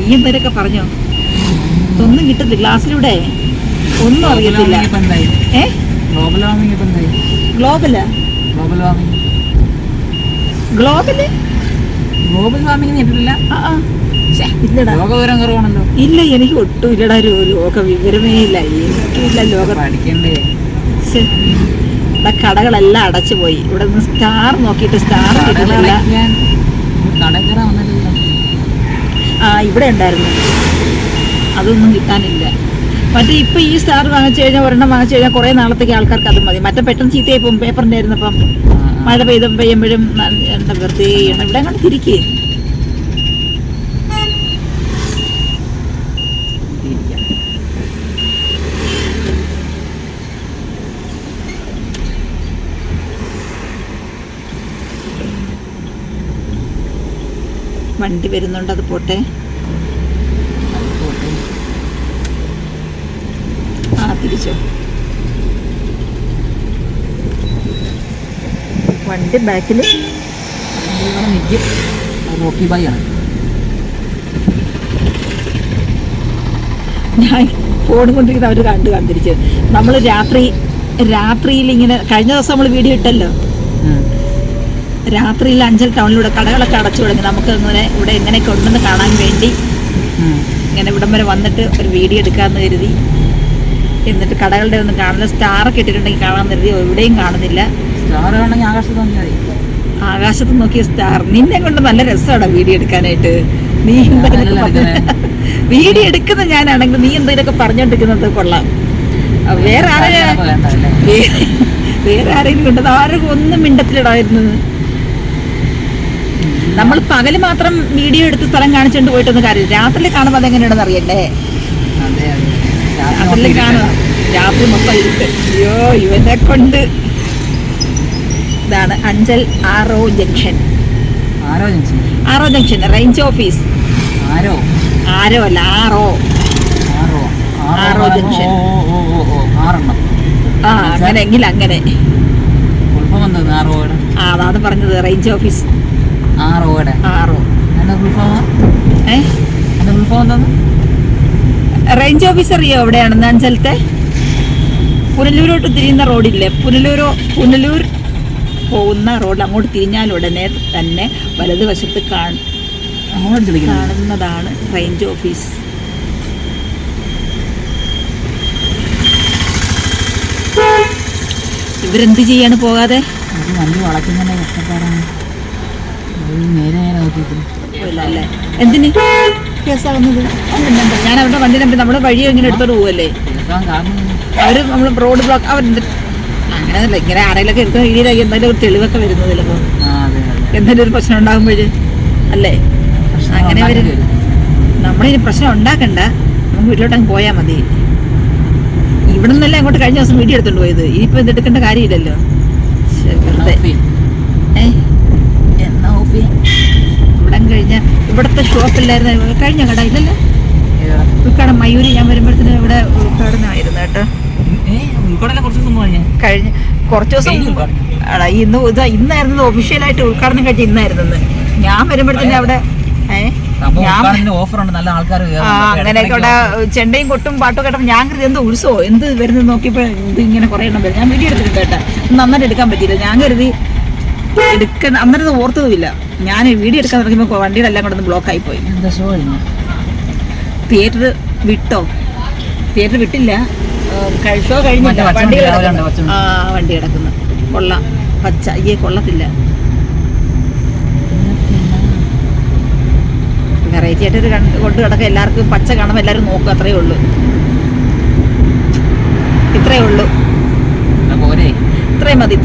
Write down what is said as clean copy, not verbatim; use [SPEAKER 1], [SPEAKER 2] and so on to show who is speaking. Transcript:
[SPEAKER 1] നീ എന്തൊക്കെ പറഞ്ഞോ? ഒന്നും കിട്ടത്തില്ല ക്ലാസ്സിലൂടെ, ഒന്നും അറിയത്തില്ല. ഗ്ലോബല് ഇല്ല, എനിക്ക് ഒട്ടും ഇല്ലടാ. ലോക വിവരമേ ഇല്ല, എനിക്കില്ല ലോകം. ഇവിടെ കടകളെല്ലാം അടച്ചു പോയി. ഇവിടെ നിന്ന് സ്റ്റാർ നോക്കിയിട്ട് സ്റ്റാർ കിട്ടുന്നില്ല. ഇവിടെ ഉണ്ടായിരുന്നു, അതൊന്നും കിട്ടാനില്ല. മറ്റേ ഇപ്പൊ ഈ സ്റ്റാർ വാങ്ങിച്ചു കഴിഞ്ഞാൽ, ഒരെണ്ണം വാങ്ങിച്ചു കഴിഞ്ഞാൽ കുറെ നാളത്തേക്ക് ആൾക്കാർക്ക് അത് മതി. മറ്റേ പെട്ടെന്ന് ചീത്തയായി പോകും. പേപ്പറിന്റെ ആയിരുന്നപ്പം മഴ പെയ്യുമ്പോഴും എന്താ വെറുതെ ചെയ്യണം. ഇവിടെ അങ്ങനെ തിരിക്കേ. വണ്ടി വരുന്നുണ്ട്, അത് പോട്ടെ. തിരിച്ചോ. വണ്ടി ബാക്കിൽ
[SPEAKER 2] റോക്കി ബൈ ആണ്.
[SPEAKER 1] ഞാൻ ഫോൺ കൊണ്ടിരിക്കുന്ന അവർ കണ്ടിരിച്ച്. നമ്മൾ രാത്രിയിൽ ഇങ്ങനെ കഴിഞ്ഞ ദിവസം നമ്മൾ വീഡിയോ ഇട്ടല്ലോ. രാത്രിയിൽ അഞ്ചൽ ടൗണിലൂടെ കടകളൊക്കെ അടച്ചു തുടങ്ങി. നമുക്ക് ഇങ്ങനെ ഇവിടെ എങ്ങനെയൊക്കെ ഉണ്ടെന്ന് കാണാൻ വേണ്ടി ഇങ്ങനെ ഇവിടം വരെ വന്നിട്ട് ഒരു വീഡിയോ എടുക്കാമെന്ന് കരുതി. എന്നിട്ട് കടകളുടെ ഒന്നും കാണുന്നില്ല. സ്റ്റാറൊക്കെ ഇട്ടിട്ടുണ്ടെങ്കിൽ കാണാൻ കരുതി, എവിടെയും കാണുന്നില്ല. ആകാശത്ത് നോക്കിയ സ്റ്റാർ. നിന്നെ കൊണ്ട് നല്ല രസമാണ് വീഡിയോ എടുക്കാനായിട്ട്. നീ വീഡിയോ എടുക്കുന്ന ഞാനാണെങ്കിൽ നീ എന്തെങ്കിലുമൊക്കെ പറഞ്ഞോണ്ടിരിക്കുന്നത് കൊള്ളാം. വേറെ ആരെങ്കിലും കൊണ്ട് ആരും ഒന്നും മിണ്ടത്തിലിടായിരുന്നു. നമ്മൾ പകല് മാത്രം വീഡിയോ എടുത്ത് സ്ഥലം കാണിച്ചുകൊണ്ട് പോയിട്ടൊന്നും കാര്യം. രാത്രി കാണുമ്പോൾ അതെങ്ങനെയാണെന്ന് അറിയണ്ടേ? രാത്രി കാണുക, രാത്രി മൊത്തം ഇരുട്ട്. അയ്യോ, ഇവനെ കൊണ്ട്. ഇതാണ് അഞ്ചൽ ആറോ ജംഗ്ഷൻ. Range office. ആരോ അല്ല, ആറോ ജംഗ്ഷൻ. അങ്ങനെയെങ്കിൽ അങ്ങനെ. അതാണ് പറഞ്ഞത്, റേഞ്ച് ഓഫീസ്. റേഞ്ച് ഓഫീസ് അറിയോ എവിടെയാണെന്ന്? അഞ്ചലത്തെ പുനലൂരോട്ട് തിരിയുന്ന റോഡില്ലേ, പുനലൂർ പോകുന്ന റോഡ് അങ്ങോട്ട് തിരിഞ്ഞാൽ ഉടനെ തന്നെ വലതുവശത്ത് കാണുന്നതാണ് റേഞ്ച് ഓഫീസ്. ഇവരെന്ത് ചെയ്യാണ് പോകാതെ? എന്തിന് കേസാവുന്നത്? ഞാൻ അവരുടെ വണ്ടി നമ്പർ നമ്മുടെ വഴി ഇങ്ങനെ എടുത്തോട്ട് പോവല്ലേ അവര്. നമ്മൾ റോഡ് ബ്ലോക്ക് അങ്ങനെയല്ല. ഇങ്ങനെ ആരെങ്കിലൊക്കെ എടുക്കുന്ന വീഡിയോയിലാക്കി എന്തെങ്കിലും ഒരു തെളിവൊക്കെ വരുന്നത് ചിലപ്പോൾ. എന്തെങ്കിലും ഒരു പ്രശ്നം ഉണ്ടാകുമ്പോഴ് അല്ലേ അങ്ങനെ വരും. നമ്മളിനി പ്രശ്നം ഉണ്ടാക്കണ്ട, നമുക്ക് വീട്ടിലോട്ടങ്ങ് പോയാൽ മതി. ഇവിടെ നിന്നല്ലേ അങ്ങോട്ട് കഴിഞ്ഞ ദിവസം വീഡിയോ എടുത്തോണ്ട് പോയത്. ഇനിയിപ്പോൾ ഇത് എടുക്കേണ്ട കാര്യമില്ലല്ലോ. വെറുതെ എന്നാ ഓഫി ഇവിടെ കഴിഞ്ഞ ഇവിടുത്തെ ഷോപ്പില്ലായിരുന്നു കഴിഞ്ഞ കട ഇല്ലല്ലോ. ഉദ്ഘാടനം മയൂരി ഞാൻ വരുമ്പോഴത്തേന് ഇവിടെ ഉദ്ഘാടനമായിരുന്നു കേട്ടോ. കഴിഞ്ഞ കുറച്ച് ദിവസം ഇന്നായിരുന്നു ഒഫീഷ്യലായിട്ട് ഉദ്ഘാടനം കഴിഞ്ഞ ഇന്നായിരുന്നു. ഞാൻ വരുമ്പോഴത്തേന് അവിടെ അങ്ങനെയൊക്കെ അവിടെ ചെണ്ടയും കൊട്ടും പാട്ടും കേട്ടപ്പോൾ ഞാൻ കരുതി എന്ത് ഉത്സവോ എന്ത് വരുന്നത് നോക്കിയപ്പോൾ ഇത് ഇങ്ങനെ കുറേ എണ്ണം വരും. ഞാൻ വീഡിയോ എടുത്തിട്ടുണ്ട് കേട്ടോ. നന്നായിട്ട് എടുക്കാൻ പറ്റിയില്ല. ഞാൻ കരുതി എടുക്കാൻ അന്നേരം ഓർത്തതുമില്ല. ഞാൻ വീഡിയോ എടുക്കാൻ തുടങ്ങിയപ്പോൾ വണ്ടിയുടെ എല്ലാം കൂടെ ഒന്ന് ബ്ലോക്കായി പോയി. തിയേറ്റർ വിട്ടോ? തിയേറ്റർ വിട്ടില്ല. ഷോ കഴിഞ്ഞില്ല. വണ്ടി കിടക്കുന്നു. കൊള്ളാം. പച്ച കൊള്ളത്തില്ല. വെറൈറ്റി ആയിട്ട് കൊണ്ട് കിടക്കുക. എല്ലാവർക്കും പച്ച കാണുമ്പോൾ എല്ലാവരും നോക്കും. അത്രയേ ഉള്ളൂ. ഇത്രയേ മതി.